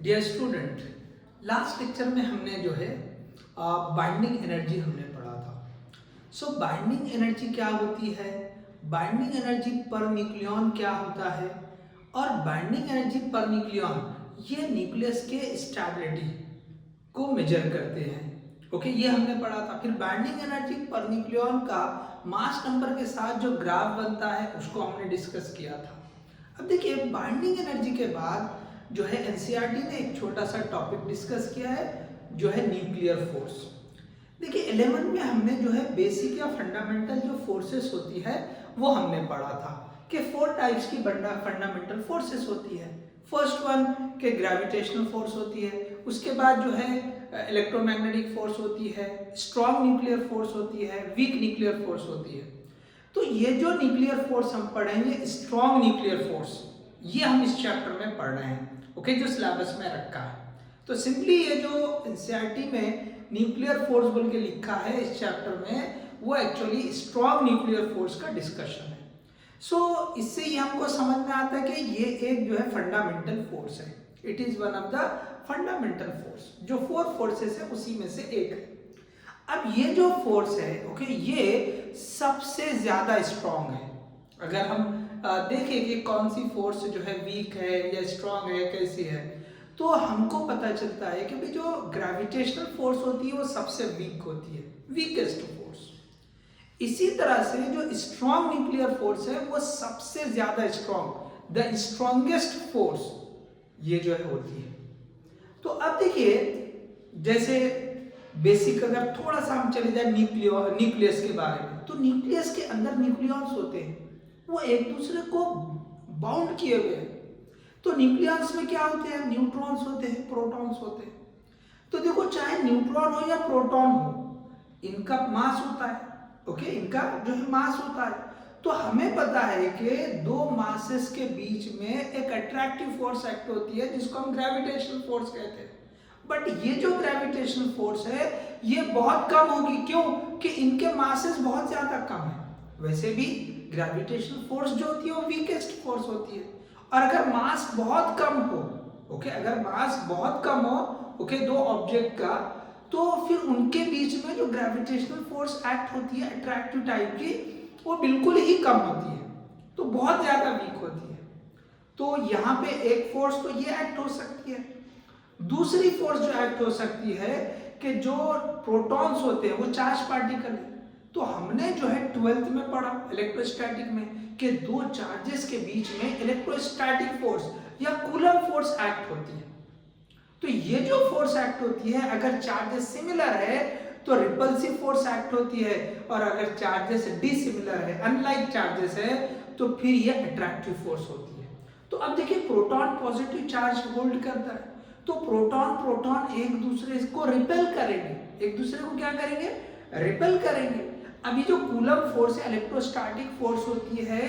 Dear student, last lecture में हमने जो है बाइंडिंग एनर्जी हमने पढ़ा था। सो बाइंडिंग एनर्जी क्या होती है, बाइंडिंग एनर्जी पर न्यूक्लियन क्या होता है, और बाइंडिंग एनर्जी पर न्यूक्लियन ये न्यूक्लियस के स्टेबिलिटी को मेजर करते हैं। ओके, ये हमने पढ़ा था। फिर बाइंडिंग एनर्जी पर न्यूक्लियन का मास नंबर के साथ जो ग्राफ बनता है उसको हमने डिस्कस किया था। अब देखिए, बाइंडिंग एनर्जी के बाद जो है एनसीईआरटी ने एक छोटा सा टॉपिक डिस्कस किया है जो है न्यूक्लियर फोर्स। देखिए 11 में हमने जो है बेसिक या फंडामेंटल जो फोर्सेस होती है वो हमने पढ़ा था कि 4 टाइप्स की फंडामेंटल फोर्सेस होती है। फर्स्ट वन के ग्रेविटेशनल फोर्स होती है, उसके बाद जो है इलेक्ट्रोमैग्नेटिक फोर्स होती है, स्ट्रॉन्ग न्यूक्लियर फोर्स होती है, वीक न्यूक्लियर फोर्स होती है। तो ये जो न्यूक्लियर फोर्स हम पढ़ेंगे, स्ट्रॉन्ग न्यूक्लियर फोर्स, ये हम इस चैप्टर में पढ़ रहे हैं। ओके, जो सिलेबस में रखा है। तो सिंपली ये जो एनसीईआरटी में न्यूक्लियर फोर्स बोल के लिखा है इस चैप्टर में, वो एक्चुअली स्ट्रॉन्ग न्यूक्लियर फोर्स का डिस्कशन है। सो इससे ये हमको समझ में आता है कि ये एक जो है फंडामेंटल फोर्स है। It is one of the fundamental force, जो 4 फोर्सेस है उसी में से एक है। अब ये जो फोर्स है, ओके, ये सबसे ज्यादा स्ट्रॉन्ग है। अगर हम देखें कि कौन सी फोर्स जो है वीक है या स्ट्रॉन्ग है, कैसी है, तो हमको पता चलता है कि भाई जो ग्रेविटेशनल फोर्स होती है वो सबसे वीक होती है, वीकेस्ट फोर्स। इसी तरह से जो स्ट्रॉन्ग न्यूक्लियर फोर्स है वो सबसे ज्यादा स्ट्रॉन्ग, द स्ट्रॉन्गेस्ट फोर्स ये जो है होती है। तो अब देखिए, जैसे बेसिक अगर थोड़ा सा हम चले जाए न्यूक्लियस के बारे में, तो न्यूक्लियस के अंदर न्यूक्लियॉन्स होते हैं, वो एक दूसरे को बाउंड किए हुए हैं। तो न्यूक्लियस में क्या होते हैं, न्यूट्रॉन्स होते हैं, प्रोटॉन्स होते हैं। तो देखो, चाहे न्यूट्रॉन हो या प्रोटॉन हो, इनका मास होता है। ओके, इनका जो है मास होता है। तो हमें पता है कि दो मासेस के बीच में एक अट्रैक्टिव फोर्स एक्ट होती है जिसको हम ग्रेविटेशनल फोर्स कहते हैं। बट ये जो ग्रेविटेशनल फोर्स है ये बहुत कम होगी। क्यों? कि इनके मासेस बहुत ज्यादा कम है। वैसे भी ग्रेविटेशनल फोर्स जो होती है वो वीकेस्ट फोर्स होती है। और अगर मास बहुत कम हो, ओके, अगर मास बहुत कम हो, ओके, दो ऑब्जेक्ट का, तो फिर उनके बीच में जो ग्रेविटेशनल फोर्स एक्ट होती है अट्रैक्टिव टाइप की, वो बिल्कुल ही कम होती है, तो बहुत ज्यादा वीक होती है। तो यहाँ पे एक फोर्स तो ये एक्ट हो सकती है। दूसरी फोर्स जो एक्ट हो सकती है कि जो प्रोटॉन्स होते हैं वो चार्ज पार्टिकल है। तो हमने जो है 12th में पढ़ा इलेक्ट्रोस्टैटिक में कि दो चार्जेस के बीच में इलेक्ट्रोस्टैटिक फोर्स या कूलम फोर्स एक्ट होती है। तो ये जो फोर्स एक्ट होती है, अगर चार्जेस सिमिलर है तो रिपल्सिव फोर्स एक्ट होती है, और अगर चार्जेस डिसिमिलर है, अनलाइक चार्जेस है, तो फिर ये अट्रैक्टिव फोर्स होती है। तो अब देखिए, प्रोटॉन पॉजिटिव चार्ज होल्ड करता है, तो प्रोटॉन प्रोटॉन एक दूसरे को रिपेल करेंगे, एक दूसरे को क्या करेंगे, रिपेल करेंगे। अभी जो कूलम फोर्स है, इलेक्ट्रोस्टैटिक फोर्स होती है,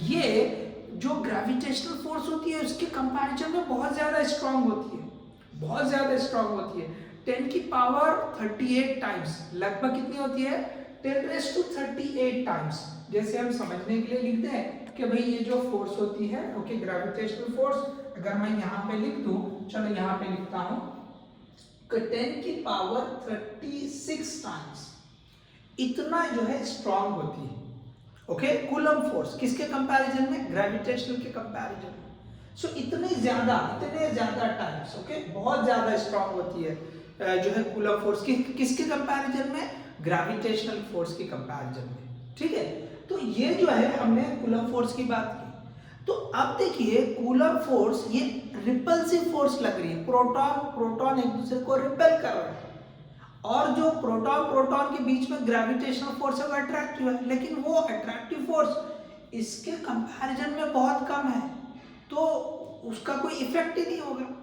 ये जो ग्रेविटेशनल फोर्स होती है उसके कंपैरिजन में बहुत ज्यादा स्ट्रांग होती है, बहुत ज्यादा स्ट्रांग होती है। 10 की पावर 38 टाइम्स, लगभग कितनी होती है, 10⁻38 टाइम्स। जैसे हम समझने के लिए लिखते हैं कि भाई ये जो फोर्स होती है, ओके, ग्रेविटेशनल फोर्स, अगर मैं यहाँ पे लिख दूं, चलो यहाँ पे लिखता हूं कि 10 की पावर 36 टाइम्स इतना जो है स्ट्रांग होती है। ओके, कूलम फोर्स किसके कंपैरिजन में, ग्रेविटेशनल के कंपैरिजन में। सो इतने ज्यादा टाइम्स, ओके, बहुत ज्यादा स्ट्रांग होती है जो है कूलम फोर्स किसके कंपैरिजन में, ग्रेविटेशनल फोर्स के कंपैरिजन में। ठीक है, तो ये जो है हमने कूलम फोर्स की बात की। तो अब देखिए, कूलम फोर्स ये रिपल्सिव फोर्स लग रही है, प्रोटॉन प्रोटॉन एक दूसरे को रिपेल कर रहे हैं, और जो प्रोटॉन प्रोटॉन के बीच में ग्रेविटेशनल फोर्स है वो अट्रैक्टिव है, लेकिन वो अट्रैक्टिव फोर्स इसके कंपैरिजन में बहुत कम है, तो उसका कोई इफेक्ट ही नहीं होगा।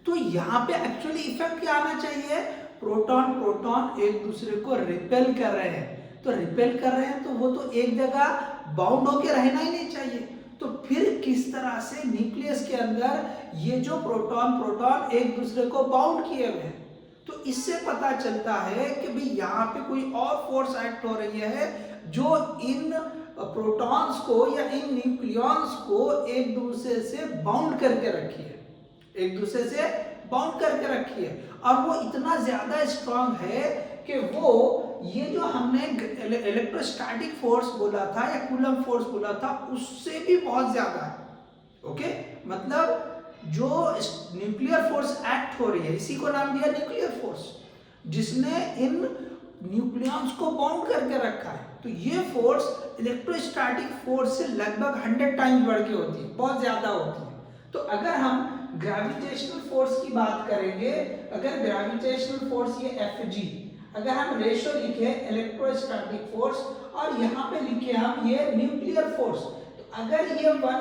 तो यहाँ पे एक्चुअली इफेक्ट क्या आना चाहिए, प्रोटॉन प्रोटॉन एक दूसरे को रिपेल कर रहे हैं, तो रिपेल कर रहे हैं तो वो तो एक जगह बाउंड होके रहना ही नहीं चाहिए। तो फिर किस तरह से न्यूक्लियस के अंदर ये जो प्रोटॉन प्रोटॉन एक दूसरे को बाउंड किए हुए हैं, तो इससे पता चलता है कि भाई यहाँ पे कोई और फोर्स एक्ट हो रही है जो इन प्रोटॉन्स को या इन न्यूक्लियॉन्स को एक दूसरे से बाउंड करके रखी है, एक दूसरे से बाउंड करके रखी है, और वो इतना ज्यादा स्ट्रांग है कि वो ये जो हमने इलेक्ट्रोस्टैटिक फोर्स बोला था या कूलम फोर्स बोला था उससे भी बहुत ज्यादा है। ओके, मतलब जो न्यूक्लियर फोर्स एक्ट हो रही है इसी को नाम दिया न्यूक्लियर फोर्स, जिसने इन न्यूक्लियॉन्स को बाउंड करके रखा है। तो ये फोर्स इलेक्ट्रोस्टैटिक फोर्स से लगभग 100 टाइम्स बढ़ के होती है, बहुत ज्यादा होती है। तो अगर हम ग्रेविटेशनल फोर्स की बात करेंगे, अगर ग्रेविटेशनल फोर्स ये Fg, अगर हम रेशो लिखे इलेक्ट्रोस्टैटिक फोर्स और यहाँ पे लिखे हम ये न्यूक्लियर फोर्स, तो अगर ये वन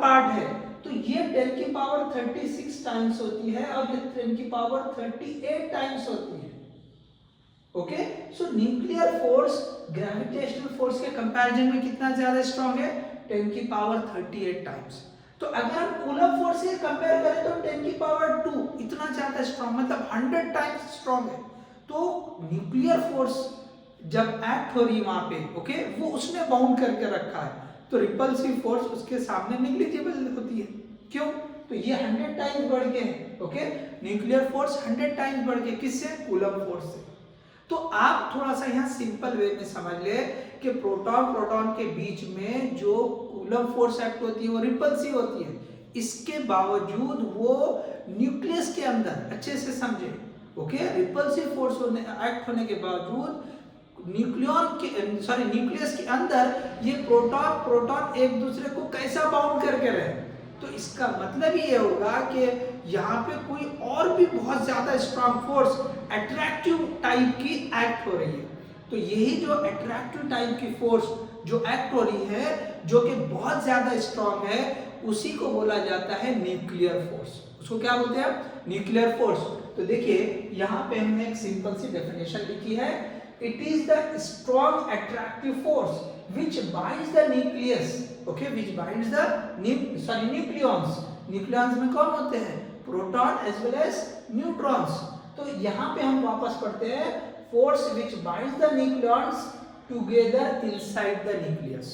पार्ट है तो ये 10 की पावर 36 टाइम्स होती है और ये 10 की पावर 38 टाइम्स होती है। ओके, सो न्यूक्लियर फोर्स ग्रेविटेशनल फोर्स के कंपैरिजन में कितना ज्यादा स्ट्रांग है, 10 की पावर 38 टाइम्स। तो अगर हम कूलम फोर्स से कंपेयर करें तो 10 की पावर 2 इतना ज्यादा स्ट्रांग, मतलब 100 टाइम्स स्ट्रांग है। तो न्यूक्लियर फोर्स जब एक्ट हो रही है वहां पे, ओके, वो उसने बाउंड करके रखा है, तो रिपल्सिव फोर्स उसके सामने नेग्लिजिबल होती है। क्यों? तो ये 100 टाइम्स बढ़ के है। ओके, न्यूक्लियर फोर्स 100 टाइम्स बढ़ के, किससे? कूलम फोर्स से। तो आप थोड़ा सा यहाँ सिंपल वे में समझ ले कि प्रोटॉन प्रोटॉन के बीच में जो कूलम फोर्स एक्ट होती है वो रिपल्सिव होती है, इसके बावजूद वो न्यूक्लियस के अंदर, अच्छे से समझे, ओके, रिपल्सिव फोर्स एक्ट होने के बावजूद न्यूक्लियस के अंदर ये प्रोटॉन प्रोटॉन एक दूसरे को कैसा बाउंड करके रहे। तो इसका मतलब ये होगा कि यहाँ पे कोई और भी बहुत ज्यादा स्ट्रांग फोर्स अट्रैक्टिव टाइप की एक्ट हो रही है। तो यही जो अट्रैक्टिव टाइप की फोर्स जो एक्ट हो रही है, जो कि बहुत ज्यादा स्ट्रांग है, उसी को बोला जाता है न्यूक्लियर फोर्स। उसको क्या बोलते हैं? Nuclear force. तो देखिए यहाँ पे हमने एक सिंपल सी डेफिनेशन लिखी है, it is the strong attractive force which binds the nucleus, okay, which binds the nucleons। nucleons में कौन होते हैं? Proton as well as neutrons. तो यहाँ पे हम वापस पढ़ते हैं, force which binds the nucleons together inside the nucleus।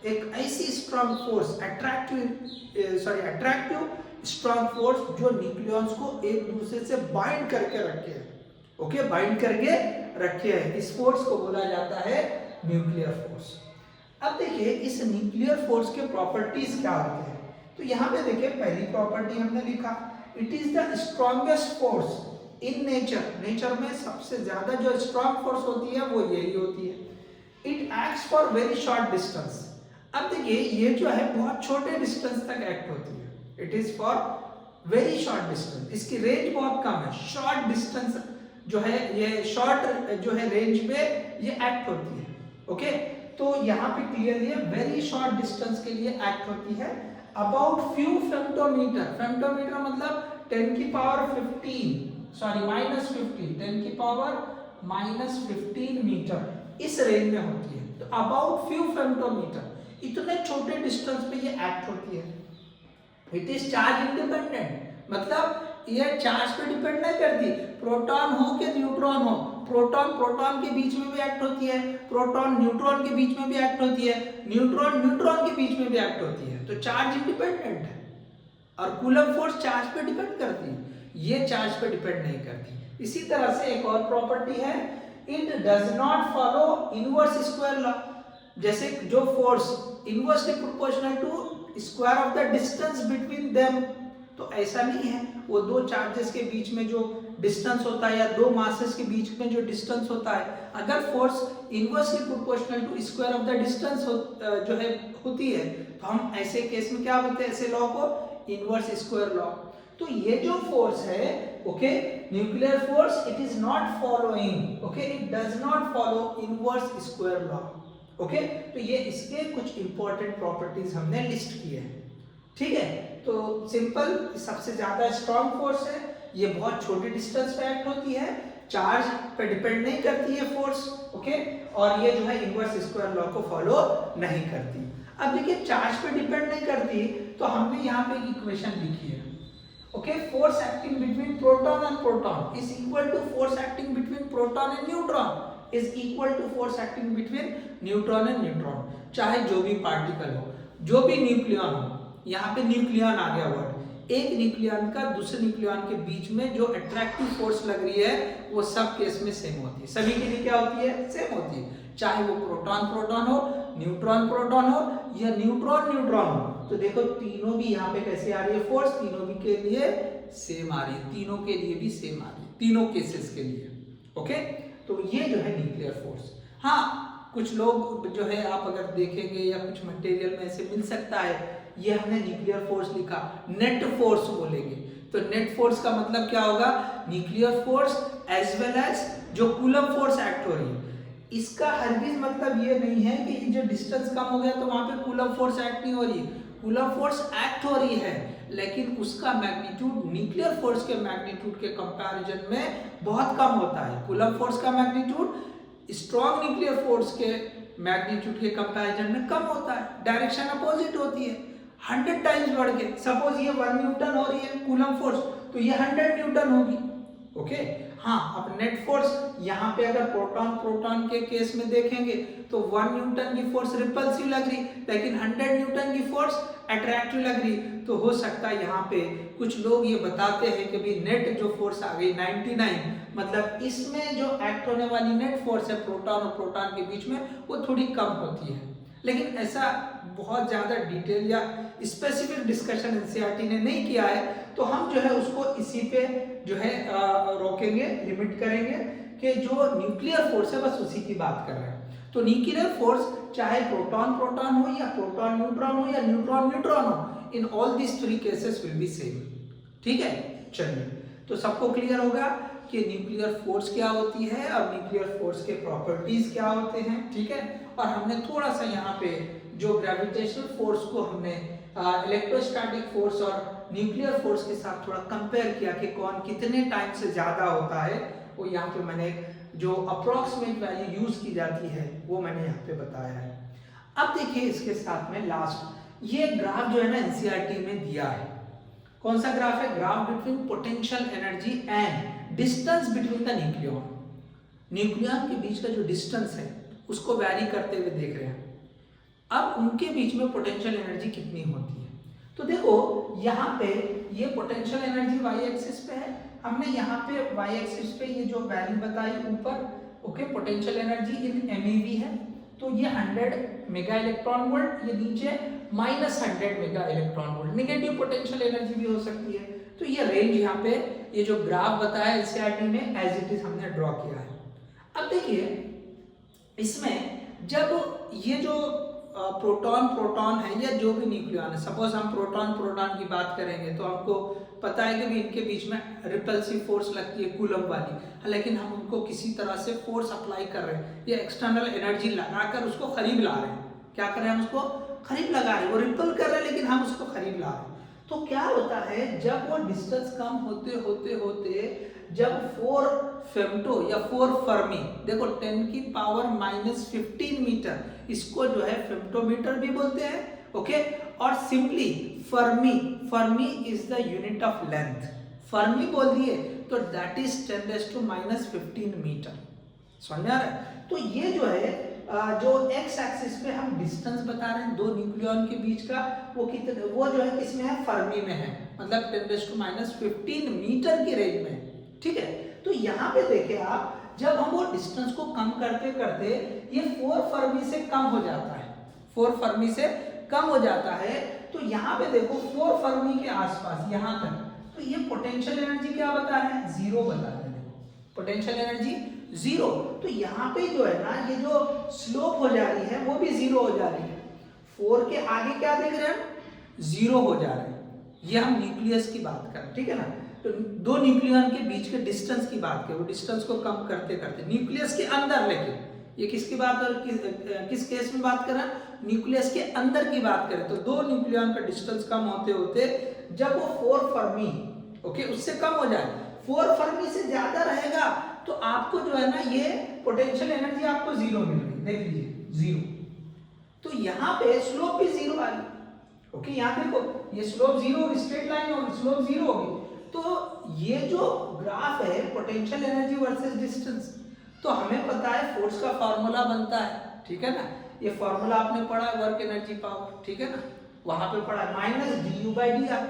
एक ऐसी strong force, attractive strong force जो न्यूक्लियॉन्स को एक दूसरे से बाइंड करके रखे है, ओके, बाइंड करके रखे हैं, इस फोर्स को बोला जाता है न्यूक्लियर फोर्स। अब देखिए इस न्यूक्लियर फोर्स के प्रॉपर्टीज क्या होते हैं। तो यहाँ पे देखिए पहली प्रॉपर्टी हमने लिखा, it is the strongest force in nature. Nature में सबसे ज्यादा जो स्ट्रॉन्ग फोर्स होती है वो यही होती है। It acts for very short distance. अब देखिए ये जो है बहुत छोटे डिस्टेंस तक एक्ट होती है, it is for very short distance, इसकी रेंज बहुत कम है। शॉर्ट डिस्टेंस जो है, ये शॉर्ट जो है रेंज पे ये एक्ट होती है। ओके, तो यहाँ पे क्लियरली है वेरी शॉर्ट डिस्टेंस के लिए एक्ट होती है। अबाउट फ्यू फेम्टोमीटर, फेम्टोमीटर मतलब 10 की पावर 15 -15, 10 की पावर -15 मीटर, इस रेंज में होती है। तो अबाउट फ्यू फेम्टोमीटर, इतने छोटे डिस्टेंस पे ये एक्ट होती है। इट इज चार्ज इंडिपेंडेंट, मतलब ये चार्ज पे डिपेंड नहीं करती, प्रोटॉन हो कि न्यूट्रॉन हो, प्रोटॉन प्रोटॉन के बीच में भी एक्ट होती है, प्रोटॉन न्यूट्रॉन के बीच में भी एक्ट होती है, न्यूट्रॉन न्यूट्रॉन के बीच में भी एक्ट होती है। तो चार्ज इंडिपेंडेंट है। और कूलम फोर्स चार्ज पे डिपेंड करती है, ये चार्ज पे डिपेंड नहीं करती। इसी तरह से एक और प्रॉपर्टी है, it does not follow inverse square law. जैसे जो force inversely proportional to square of the distance between them, तो ऐसा नहीं है। वो दो चार्जेस के बीच में जो डिस्टेंस होता है या दो मासेस के बीच में जो डिस्टेंस होता है, अगर force inversely proportional to square of the distance जो है होती है, तो हम ऐसे केस में क्या बोलते हैं, ऐसे लॉ को इनवर्स स्क्वायर लॉ। तो ये जो फोर्स है, okay, nuclear force, it is not following, okay, it does not follow inverse square law. Okay, तो ये इसके कुछ इंपॉर्टेंट प्रॉपर्टीज हमने लिस्ट किए हैं। ठीक है, तो सिंपल, सबसे ज्यादा स्ट्रॉन्ग फोर्स है, ये बहुत छोटे डिस्टेंस पे एक्ट होती है, चार्ज पे डिपेंड नहीं करती है फोर्स, ओके, और ये जो है इनवर्स स्क्वायर लॉ को फॉलो नहीं करती। अब देखिए चार्ज पे डिपेंड नहीं करती, तो हमने यहाँ पे एक इक्वेशन लिखी है, okay, force acting between proton and proton is equal to force acting between proton and neutron is equal to force acting between neutron and neutron. चाहे जो भी पार्टिकल हो, जो भी न्यूक्लियन हो, यहाँ पे न्यूक्लियन आ गया वर्ड, एक न्यूक्लियन का दूसरे न्यूक्लियन के बीच में जो अट्रैक्टिव फोर्स लग रही है वो सब केस में सेम होती है, सभी के लिए क्या होती है, सेम होती है, चाहे वो प्रोटॉन प्रोटॉन हो, न्यूट्रॉन प्रोटॉन हो या न्यूट्रॉन न्यूट्रॉन हो। तो देखो तीनों भी यहाँ पे कैसे आ रही है फोर्स, तीनों भी के लिए सेम आ रही है, तीनों के लिए भी सेम आ रही है, तीनों केसेस के लिए। ओके, तो ये जो है न्यूक्लियर फोर्स। हाँ, कुछ लोग जो है आप अगर देखेंगे या कुछ मटेरियल में ऐसे मिल सकता है, ये हमने न्यूक्लियर फोर्स लिखा, नेट फोर्स बोलेंगे। तो नेट फोर्स का मतलब क्या होगा, nuclear force as well as जो कूलम फोर्स एक्ट हो रही है। इसका हरगिज मतलब ये नहीं है कि जो डिस्टेंस कम हो गया तो वहां पे कूलम फोर्स एक्ट नहीं हो रही, कूलम फोर्स एक्ट हो रही है, लेकिन उसका मैग्नीट्यूड न्यूक्लियर फोर्स के मैग्नीट्यूड के कंपैरिजन में बहुत कम होता है। कूलम फोर्स का मैग्नीट्यूड स्ट्रॉन्ग न्यूक्लियर फोर्स के मैग्नीट्यूड के कंपैरिजन में कम होता है, डायरेक्शन अपोजिट होती है, 100 टाइम्स बढ़ के। सपोज ये 1 न्यूटन हो रही है कूलम फोर्स, तो ये 100 न्यूटन होगी। ओके, हाँ, अब नेट फोर्स यहाँ पे अगर प्रोटॉन प्रोटॉन के केस में देखेंगे तो 1 न्यूटन की फोर्स रिपल्सिव लग रही, लेकिन 100 न्यूटन की फोर्स अट्रैक्टिव लग रही। तो हो सकता है यहाँ पे कुछ लोग ये बताते हैं कि भाई नेट जो फोर्स आ गई 99, मतलब इसमें जो एक्ट होने वाली नेट फोर्स है प्रोटॉन और प्रोटॉन के बीच में वो थोड़ी कम होती है, लेकिन ऐसा बहुत ज्यादा डिटेल या स्पेसिफिक डिस्कशन एनसीईआरटी ने नहीं किया है, तो हम जो है उसको इसी पे जो है रोकेंगे, लिमिट करेंगे कि जो न्यूक्लियर फोर्स है बस उसी की बात कर रहे हैं। तो न्यूक्लियर फोर्स चाहे प्रोटॉन प्रोटॉन हो या प्रोटॉन न्यूट्रॉन हो या न्यूट्रॉन न्यूट्रॉन हो, in all this 3 cases will be same. ठीक है, चलिए, तो सबको क्लियर होगा कि न्यूक्लियर फोर्स क्या होती है और न्यूक्लियर फोर्स के प्रॉपर्टीज क्या होते हैं। ठीक है, और हमने थोड़ा सा यहाँ पे जो ग्रेविटेशनल फोर्स को हमने इलेक्ट्रोस्टैटिक फोर्स और न्यूक्लियर फोर्स के साथ थोड़ा कंपेयर किया कि कौन कितने टाइम से ज्यादा होता है, वो यहाँ पे मैंने जो अप्रोक्सीमेट वैल्यू यूज की जाती है वो मैंने यहाँ पे बताया है। अब देखिए इसके साथ में लास्ट ये ग्राफ जो है ना एनसीईआरटी में दिया है, कौन सा ग्राफ है, graph between potential energy and distance between the nucleon. Nucleon के बीच का जो डिस्टेंस है उसको वैरी करते हुए देख रहे हैं, अब उनके बीच में पोटेंशियल एनर्जी कितनी होती है। तो देखो यहाँ पे ये पोटेंशियल एनर्जी वाई एक्सिस पे है, हमने यहाँ पे वाई एक्सिस पे ये जो वैल्यू बताई ऊपर, okay, potential energy in MeV है, तो ये 100 मेगा इलेक्ट्रॉन वोल्ट, ये नीचे -100 mega electron volt, negative potential energy भी हो सकती है। तो ये रेंज यहाँ पे ये जो ग्राफ बताया एनसीईआरटी में एज इट इज हमने ड्रॉ किया है। अब देखिए इसमें जब ये जो प्रोटॉन प्रोटॉन है या जो भी न्यूक्लियन है, सपोज हम प्रोटॉन प्रोटॉन की बात करेंगे तो हमको पता है कि भी इनके बीच में रिपल्सिव फोर्स लगती है कूलम वाली, लेकिन हम उनको किसी तरह से फोर्स अप्लाई कर रहे हैं या एक्सटर्नल एनर्जी लगाकर उसको करीब ला रहे हैं। क्या कर रहे हैं, हम उसको करीब लगा रहे हैं, वो रिपल कर रहे हैं लेकिन हम उसको करीब ला रहे हैं। तो क्या होता है जब वो डिस्टेंस कम होते होते होते जब 4 फेम्टो या 4 फर्मी, देखो 10 की पावर -15 मीटर, इसको जो है फेम्टोमीटर भी बोलते हैं। ओके, और simply Fermi, Fermi is the unit of length, Fermi बोल दिए तो दैट इज 10⁻⁻15 मीटर। समझ में आ रहा है। तो ये जो है जो एक्स एक्सिस पे हम डिस्टेंस बता रहे हैं दो न्यूक्लियन के बीच का, वो कितने, वो जो है किसमें है, फर्मी में है, मतलब 10⁻⁻15 मीटर की रेंज में। ठीक है, तो यहाँ पे देखिए आप, जब हम वो डिस्टेंस को कम करते करते ये 4 फर्मी से कम हो जाता है, 4 फर्मी से कम हो जाता है, तो यहाँ पे देखो 4 फर्मी के आसपास यहाँ तक, तो ये पोटेंशियल एनर्जी क्या बता रहे हैं, 0 बता रहे हैं, पोटेंशियल एनर्जी 0। तो यहाँ पे जो है ना ये जो स्लोप हो जा रही है वो भी 0 हो जा रही है, 4 के आगे क्या देख रहे हैं, 0 हो जा रहे हैं। ये हम न्यूक्लियस की बात कर रहे हैं, ठीक है ना। तो दो न्यूक्लियन के बीच के डिस्टेंस की बात करें, वो डिस्टेंस को कम करते करते न्यूक्लियस के अंदर, लेकिन ये किसकी बात है, किस केस में बात कर रहे हैं, न्यूक्लियस के अंदर की बात करें तो दो न्यूक्लियन का डिस्टेंस कम होते होते जब वो 4 फर्मी, ओके, उससे कम हो जाए, 4 फर्मी से ज्यादा रहेगा तो आपको जो है ना ये पोटेंशियल एनर्जी आपको 0 मिल रही, देख लीजिए 0। तो यहाँ पे स्लोप भी 0 आ रही, ओके, यहाँ देखो ये स्लोप 0, स्ट्रेट लाइन होगी, स्लोप 0 होगी। तो ये जो ग्राफ है पोटेंशियल एनर्जी वर्सेस डिस्टेंस, तो हमें पता है फोर्स का फॉर्मूला बनता है, ठीक है ना, ये फॉर्मूला आपने पढ़ा है, वर्क एनर्जी पावर, ठीक है ना, वहां पे पढ़ा है -du/dr।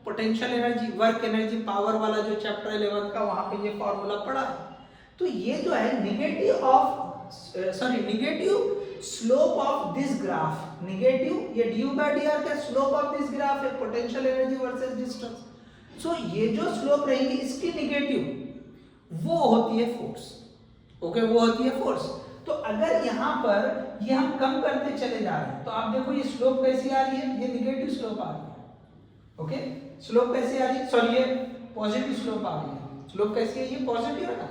Potential energy, work energy, power वाला जो चैप्टर 11 का वहां पे ये फॉर्मूला पढ़ा है। तो ये जो है negative slope of this graph, negative ये ड्यू बाय डी आर का स्लोप ऑफ दिस ग्राफ है, पोटेंशियल एनर्जी वर्सेस डिस्टेंस। सो ये जो स्लोप रहेगी इसकी निगेटिव वो होती है फोर्स, ओके, वो होती है फोर्स। तो अगर यहाँ पर ये हम कम करते चले जा रहे हैं तो आप देखो ये स्लोप कैसी आ रही है, ये निगेटिव स्लोप आ रही है, ओके, स्लोप कैसी आ रही है, सॉरी ये पॉजिटिव स्लोप आ रही है। स्लोप कैसी है, ये पॉजिटिव है ना,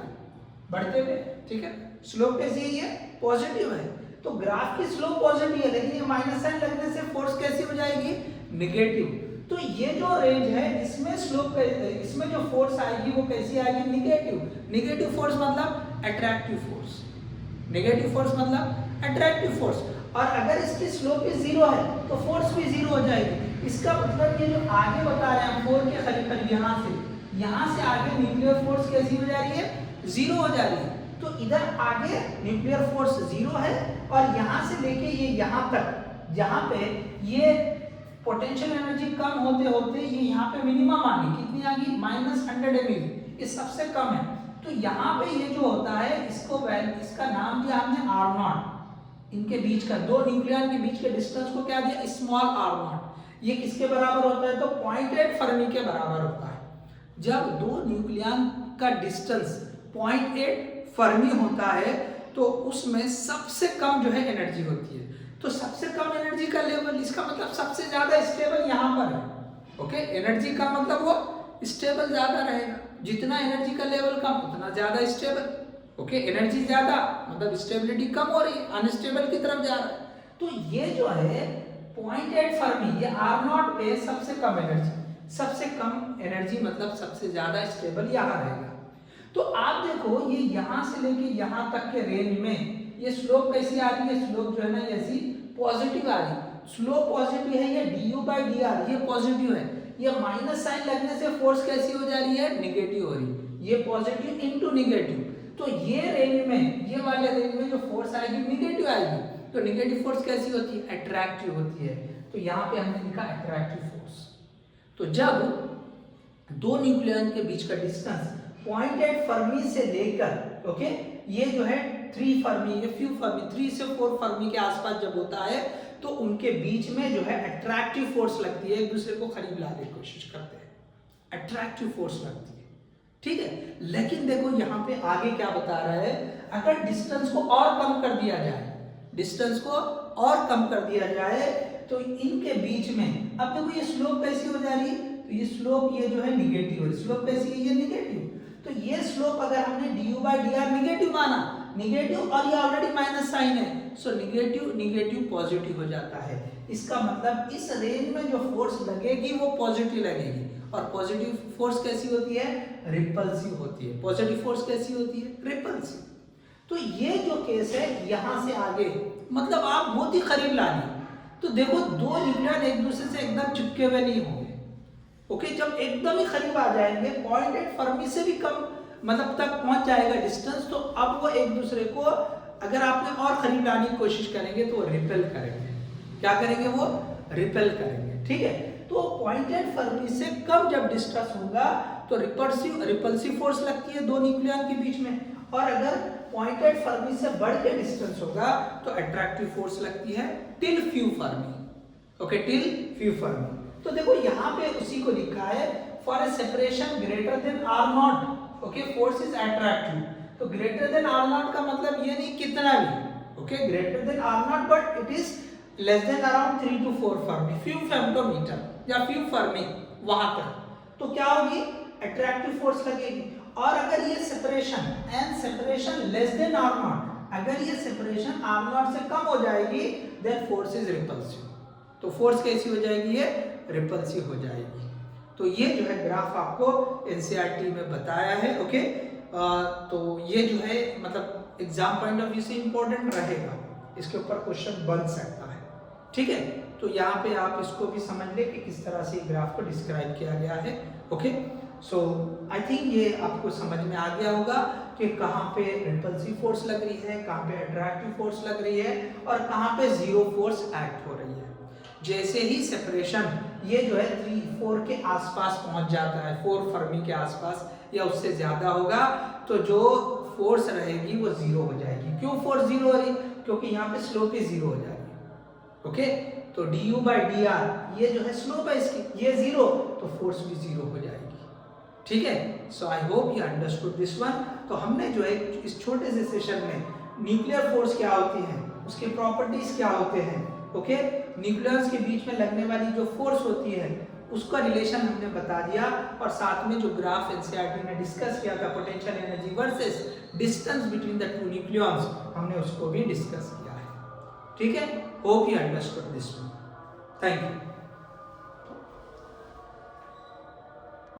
बढ़ते हुए, ठीक है। स्लोप कैसी है, ये पॉजिटिव है। तो ग्राफ की स्लोप पॉजिटिव है लेकिन ये माइनस साइन लगने से फोर्स कैसी हो जाएगी, निगेटिव। तो ये जो रेंज है इसमें स्लोप, इसमें जो फोर्स आएगी वो कैसी आएगी, निगेटिव। निगेटिव फोर्स मतलब अट्रैक्टिव फोर्स, नेगेटिव फोर्स मतलब अट्रैक्टिव फोर्स। और अगर इसकी स्लोप भी जीरो है तो फोर्स भी जीरो हो जाएगी। इसका मतलब ये जो आगे बता रहे हैं 4 के करीब करीब यहाँ से आगे न्यूक्लियर फोर्स कैसी हो जा रही है, जीरो हो जा रही है। तो इधर आगे न्यूक्लियर फोर्स जीरो है और यहाँ से लेके ये यहाँ तक, जहाँ पे ये पोटेंशियल एनर्जी कम होते होते ये यहाँ पे मिनिमम आ गई, कितनी आ गई, -100 MeV, ये सबसे कम है। तो यहाँ पे ये जो होता है इसका नाम दिया हमने r0, इनके बीच का, दो न्यूक्लियन के बीच के डिस्टेंस को क्या दिया, स्मॉल r0। ये किसके बराबर होता है, तो 0.8 फर्मी के बराबर होता है। जब दो न्यूक्लियन का डिस्टेंस 0.8 फर्मी होता है तो उसमें सबसे कम जो है एनर्जी होती है। तो सबसे कम एनर्जी का लेवल, इसका मतलब सबसे ज्यादा स्टेबल यहाँ पर है, ओके। एनर्जी का मतलब वो स्टेबल ज्यादा रहेगा, जितना एनर्जी का लेवल कम उतना ज्यादा स्टेबल, ओके। एनर्जी ज्यादा मतलब स्टेबिलिटी कम हो रही है, अनस्टेबल की तरफ जा रहा है। तो ये जो है 0.8 फर्मी, ये r0 पे सबसे कम एनर्जी मतलब सबसे ज्यादा स्टेबल यहाँ रहेगा। तो आप देखो ये यहाँ से लेके यहाँ तक के रेंज में ये स्लोप कैसी आ रही है, स्लोप जो है ना ऐसी पॉजिटिव आ रही है। स्लोप पॉजिटिव है, ये du by dr ये पॉजिटिव है, ये माइनस साइन लगने से फोर्स कैसी हो जा रही है, निगेटिव हो रही है, ये पॉजिटिव इनटू निगेटिव। तो ये रेंज में, ये वाले रेंज में जो फोर्स आएगी निगेटिव आएगी। तो निगेटिव फोर्स कैसी होती है, अट्रैक्टिव होती है। तो यहाँ पे हमने लिखा अट्रैक्टिव फोर्स। तो जब दो न्यूक्लियन के बीच का डिस्टेंस 0.8 फर्मी से लेकर, ओके, ये जो है 3 फर्मी, ये फ्यू फर्मी, 3 से 4 फर्मी के आसपास जब होता है तो उनके बीच में जो है अट्रैक्टिव फोर्स लगती है, एक दूसरे को करीब लाने की कोशिश करते हैं, अट्रैक्टिव फोर्स लगती है, ठीक है। लेकिन देखो यहाँ पे आगे क्या बता रहा है, अगर डिस्टेंस को और कम कर दिया जाए, डिस्टेंस को और कम कर दिया जाए तो इनके बीच में, अब देखो ये स्लोप कैसी हो जा रही है, तो ये स्लोप ये जो है निगेटिव है, स्लोप कैसी है, ये निगेटिव। तो ये स्लोप अगर हमने du by dr निगेटिव माना, निगेटिव, और ये ऑलरेडी माइनस साइन है, सो निगेटिव निगेटिव पॉजिटिव हो जाता है। इसका मतलब इस रेंज में जो फोर्स लगेगी वो पॉजिटिव लगेगी। और पॉजिटिव फोर्स कैसी होती है, रिपल्सिव होती है। पॉजिटिव फोर्स कैसी होती है, रिपल्सिव। तो ये जो केस है यहाँ से आगे मतलब आप बहुत ही करीब लानी। तो देखो दो न्यूक्लियन एक दूसरे से एकदम चिपके हुए नहीं होंगे, ओके। जब एकदम ही करीब आ जाएंगे 0.8 फर्मी से भी कम मतलब तक पहुंच जाएगा डिस्टेंस, तो अब वो एक दूसरे को अगर आपने और करीब लाने की कोशिश करेंगे तो रिपेल करेंगे। क्या करेंगे, वो रिपेल करेंगे, ठीक है। तो 0.8 फर्मी से कम जब डिस्टेंस होगा तो रिपल्सिव फोर्स लगती है दो न्यूक्लियन के बीच में, और अगर 0.8 फर्मी से बढ़ के डिस्टेंस होगा तो अट्रैक्टिव फोर्स लगती है till few fermi, okay, till few fermi. तो देखो यहाँ पे उसी को लिखा है, for a separation greater than r0, okay, force is attractive. तो ग्रेटर देन r0 का मतलब ये नहीं कितना भी, okay, greater than r0 but it is less than around 3 to 4 fermi, few femtometre या फ्यू फर्मी, वहां तक तो क्या होगी, अट्रैक्टिव फोर्स लगेगी। और अगर ये separation and separation less than r0, अगर ये सेपरेशन r0 से कम हो जाएगी देन फोर्स इज रिपल्सिव। तो फोर्स कैसी हो जाएगी, ये रिपल्सिव हो जाएगी। तो ये जो है ग्राफ आपको एनसीईआरटी में बताया है, ओके। तो ये जो है मतलब एग्जाम पॉइंट ऑफ व्यू से इंपॉर्टेंट रहेगा, इसके ऊपर क्वेश्चन बन सकता है, ठीक है। तो यहाँ पे आप इसको भी समझ ले कि किस तरह से ग्राफ को डिस्क्राइब किया गया है, ओके। सो आई थिंक ये आपको समझ में आ गया होगा कि कहाँ पे रिपल्सिव फोर्स लग रही है, कहाँ पे अट्रैक्टिव फोर्स लग रही है और कहाँ पे जीरो फोर्स एक्ट हो रही है। जैसे ही सेपरेशन ये जो है 3-4 के आसपास पहुंच जाता है, 4 फर्मी के आसपास या उससे ज्यादा होगा, तो जो फोर्स रहेगी वो जीरो हो जाएगी। क्यों फोर्स जीरो हो रही? क्योंकि यहाँ पे स्लोप ही जीरो हो जाएगी। ओके, तो du बाई डी आर, ये जो है स्लोप है इसकी, ये जीरो, तो फोर्स भी जीरो हो जाएगी। ठीक है, so I hope you understood this one. तो हमने जो है इस छोटे से सेशन में न्यूक्लियर फोर्स क्या होती है, उसके प्रॉपर्टीज क्या होते हैं, ओके, न्यूक्लियस के बीच में लगने वाली जो फोर्स होती है उसका रिलेशन हमने बता दिया, और साथ में जो ग्राफ एनसीईआरटी ने डिस्कस किया था potential energy versus distance between the two nucleons, हमने उसको भी डिस्कस किया है। ठीक है, hope you understood this one. Thank you.